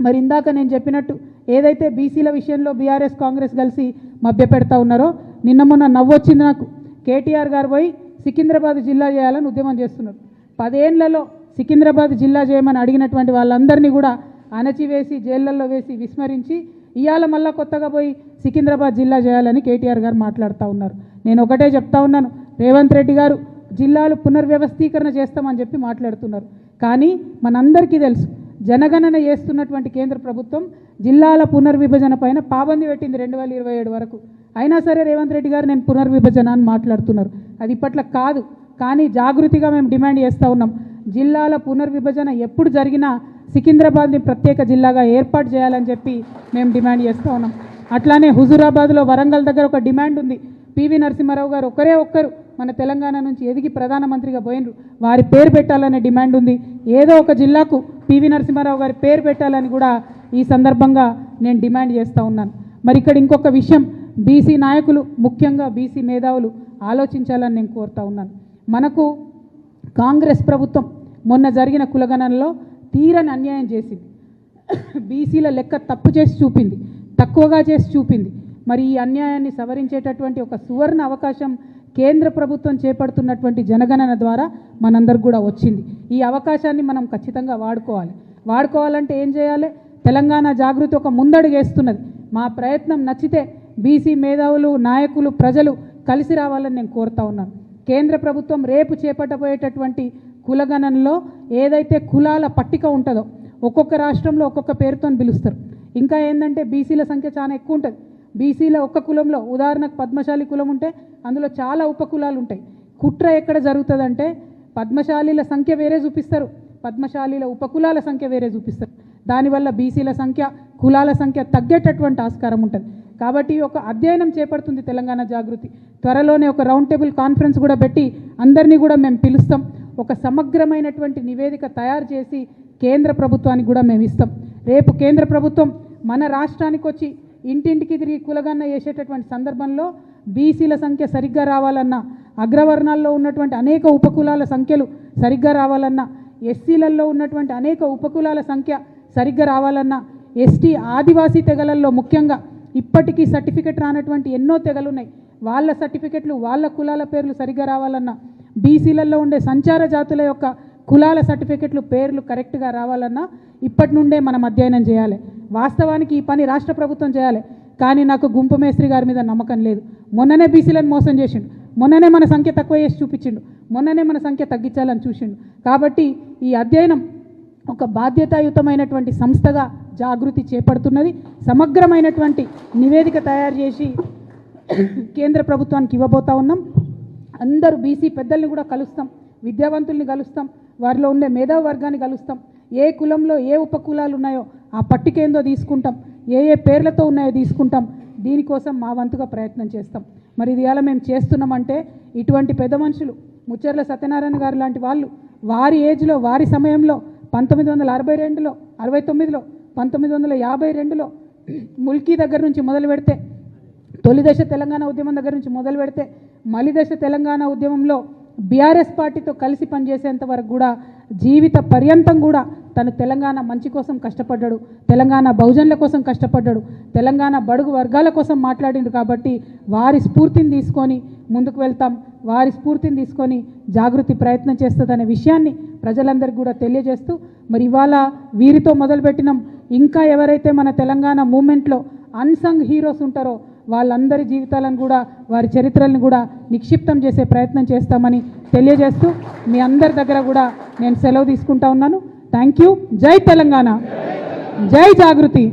మరి ఇందాక నేను చెప్పినట్టు ఏదైతే బీసీల విషయంలో బీఆర్ఎస్ కాంగ్రెస్ కలిసి మభ్యపెడతా ఉన్నారో, నిన్న మొన్న నవ్వొచ్చింది నాకు. కేటీఆర్ గారు పోయి సికింద్రాబాద్ జిల్లా చేయాలని ఉద్యమం చేస్తున్నారు. 10 ఏళ్లలో సికింద్రాబాద్ జిల్లా చేయమని అడిగినటువంటి వాళ్ళందరినీ కూడా అణచివేసి జైళ్లలో వేసి విస్మరించి ఇవాళ మళ్ళా కొత్తగా పోయి సికింద్రాబాద్ జిల్లా చేయాలని కేటీఆర్ గారు మాట్లాడుతూ ఉన్నారు. నేను ఒకటే చెప్తా ఉన్నాను, రేవంత్ రెడ్డి గారు జిల్లాలు పునర్వ్యవస్థీకరణ చేస్తామని చెప్పి మాట్లాడుతున్నారు. కానీ మనందరికీ తెలుసు, జనగణన చేస్తున్నటువంటి కేంద్ర ప్రభుత్వం జిల్లాల పునర్విభజన పైన పాబంది పెట్టింది 2027 వరకు. అయినా సరే రేవంత్ రెడ్డి గారు నేను పునర్విభజన అని మాట్లాడుతున్నారు. అది ఇప్పట్లో కాదు. కానీ జాగృతిగా మేము డిమాండ్ చేస్తూ ఉన్నాం, జిల్లాల పునర్విభజన ఎప్పుడు జరిగినా సికింద్రాబాద్ని ప్రత్యేక జిల్లాగా ఏర్పాటు చేయాలని చెప్పి మేము డిమాండ్ చేస్తూ ఉన్నాం. అట్లానే హుజూరాబాద్లో వరంగల్ దగ్గర ఒక డిమాండ్ ఉంది. పివి నరసింహారావు గారు ఒక్కరు మన తెలంగాణ నుంచి ఎదిగి ప్రధానమంత్రిగా పోయినరు, వారి పేరు పెట్టాలనే డిమాండ్ ఉంది. ఏదో ఒక జిల్లాకు పివి నరసింహారావు గారి పేరు పెట్టాలని కూడా ఈ సందర్భంగా నేను డిమాండ్ చేస్తూ ఉన్నాను. మరి ఇక్కడ ఇంకొక విషయం, బీసీ నాయకులు ముఖ్యంగా బీసీ మేధావులు ఆలోచించాలని నేను కోరుతా ఉన్నాను. మనకు కాంగ్రెస్ ప్రభుత్వం మొన్న జరిగిన కులగణనలో తీరని అన్యాయం చేసింది. బీసీల లెక్క తప్పు చేసి చూపింది, తక్కువగా చేసి చూపింది. మరి ఈ అన్యాయాన్ని సవరించేటటువంటి ఒక సువర్ణ అవకాశం కేంద్ర ప్రభుత్వం చేపడుతున్నటువంటి జనగణన ద్వారా మనందరికి కూడా వచ్చింది. ఈ అవకాశాన్ని మనం ఖచ్చితంగా వాడుకోవాలంటే ఏం చేయాలి? తెలంగాణ జాగృతి ఒక ముందడుగు వేస్తున్నది. మా ప్రయత్నం నచ్చితే బీసీ మేధావులు, నాయకులు, ప్రజలు కలిసి రావాలని నేను కోరుతా ఉన్నాను. కేంద్ర ప్రభుత్వం రేపు చేపట్టబోయేటటువంటి కులగణనలో ఏదైతే కులాల పట్టిక ఉంటుందో ఒక్కొక్క రాష్ట్రంలో ఒక్కొక్క పేరుతో పిలుస్తారు. ఇంకా ఏంటంటే బీసీల సంఖ్య చాలా ఎక్కువ ఉంటుంది. బీసీల ఒక్క కులంలో ఉదాహరణకు పద్మశాలి కులం ఉంటే అందులో చాలా ఉపకులాలు ఉంటాయి. కుట్ర ఎక్కడ జరుగుతుందంటే పద్మశాలీల సంఖ్య వేరే చూపిస్తారు, పద్మశాలీల ఉపకులాల సంఖ్య వేరే చూపిస్తారు. దానివల్ల బీసీల సంఖ్య, కులాల సంఖ్య తగ్గేటటువంటి ఆస్కారం ఉంటుంది. కాబట్టి ఒక అధ్యయనం చేపడుతుంది తెలంగాణ జాగృతి. త్వరలోనే ఒక రౌండ్ టేబుల్ కాన్ఫరెన్స్ కూడా పెట్టి అందరినీ కూడా మేము పిలుస్తాం. ఒక సమగ్రమైనటువంటి నివేదిక తయారు చేసి కేంద్ర ప్రభుత్వానికి కూడా మేము ఇస్తాం. రేపు కేంద్ర ప్రభుత్వం మన రాష్ట్రానికి వచ్చి ఇంటింటికి తిరిగి కులగణన చేసేటటువంటి సందర్భంలో బీసీల సంఖ్య సరిగ్గా రావాలన్నా, అగ్రవర్ణాల్లో ఉన్నటువంటి అనేక ఉపకులాల సంఖ్యలు సరిగ్గా రావాలన్నా, ఎస్సీలలో ఉన్నటువంటి అనేక ఉపకులాల సంఖ్య సరిగ్గా రావాలన్నా, ఎస్టీ ఆదివాసీ తెగలల్లో ముఖ్యంగా ఇప్పటికీ సర్టిఫికెట్ రానటువంటి ఎన్నో తెగలు ఉన్నాయి, వాళ్ళ సర్టిఫికెట్లు, వాళ్ళ కులాల పేర్లు సరిగ్గా రావాలన్నా, బీసీలలో ఉండే సంచార జాతుల యొక్క కులాల సర్టిఫికెట్లు, పేర్లు కరెక్ట్గా రావాలన్నా ఇప్పటి నుండే మనం అధ్యయనం చేయాలి. వాస్తవానికి ఈ పని రాష్ట్ర ప్రభుత్వం చేయాలి. కానీ నాకు గుంపు మేస్త్రి గారి మీద నమ్మకం లేదు. మొన్ననే బీసీలను మోసం చేసిండు, మొన్ననే మన సంఖ్య తక్కువ చేసి చూపించిండు, మొన్ననే మన సంఖ్య తగ్గించాలని చూసిండు. కాబట్టి ఈ అధ్యయనం ఒక బాధ్యతాయుతమైనటువంటి సంస్థగా జాగృతి చేపడుతున్నది. సమగ్రమైనటువంటి నివేదిక తయారు చేసి కేంద్ర ప్రభుత్వానికి ఇవ్వబోతా ఉన్నాం. అందరూ బీసీ పెద్దల్ని కూడా కలుస్తాం, విద్యావంతుల్ని కలుస్తాం, వారిలో ఉండే మేధావి వర్గాన్ని కలుస్తాం. ఏ కులంలో ఏ ఉపకులాలు ఉన్నాయో ఆ పట్టిక ఏందో తీసుకుంటాం, ఏ పేర్లతో ఉన్నాయో తీసుకుంటాం. దీనికోసం మా వంతుగా ప్రయత్నం చేస్తాం. మరి ఇది ఎలా మేము చేస్తున్నామంటే ఇటువంటి పెద్ద మనుషులు ముచ్చర్ల సత్యనారాయణ గారు లాంటి వాళ్ళు వారి ఏజ్లో, వారి సమయంలో 1962లో, 69లో, 1952లో ముల్కీ దగ్గర నుంచి మొదలు పెడితే, తొలిదశ తెలంగాణ ఉద్యమం దగ్గర నుంచి మొదలు పెడితే మలిదశ తెలంగాణ ఉద్యమంలో బీఆర్ఎస్ పార్టీతో కలిసి పనిచేసేంత వరకు కూడా జీవిత పర్యంతం కూడా తను తెలంగాణ మంచి కోసం కష్టపడ్డాడు, తెలంగాణ బహుజనుల కోసం కష్టపడ్డాడు, తెలంగాణ బడుగు వర్గాల కోసం మాట్లాడిండు. కాబట్టి వారి స్ఫూర్తిని తీసుకొని ముందుకు వెళ్తాం, వారి స్ఫూర్తిని తీసుకొని జాగృతి ప్రయత్నం చేస్తుందనే విషయాన్ని ప్రజలందరికీ కూడా తెలియజేస్తూ, మరి ఇవాళ వీరితో మొదలుపెట్టినాం. ఇంకా ఎవరైతే మన తెలంగాణ మూమెంట్లో అన్సంగ్ హీరోస్ ఉంటారో వాళ్ళందరి జీవితాలను కూడా, వారి చరిత్రలను కూడా నిక్షిప్తం చేసే ప్రయత్నం చేస్తామని తెలియజేస్తూ మీ అందరి దగ్గర కూడా నేను సెలవు తీసుకుంటా ఉన్నాను. Thank you. జై తెలంగాణ, జై జాగృతి.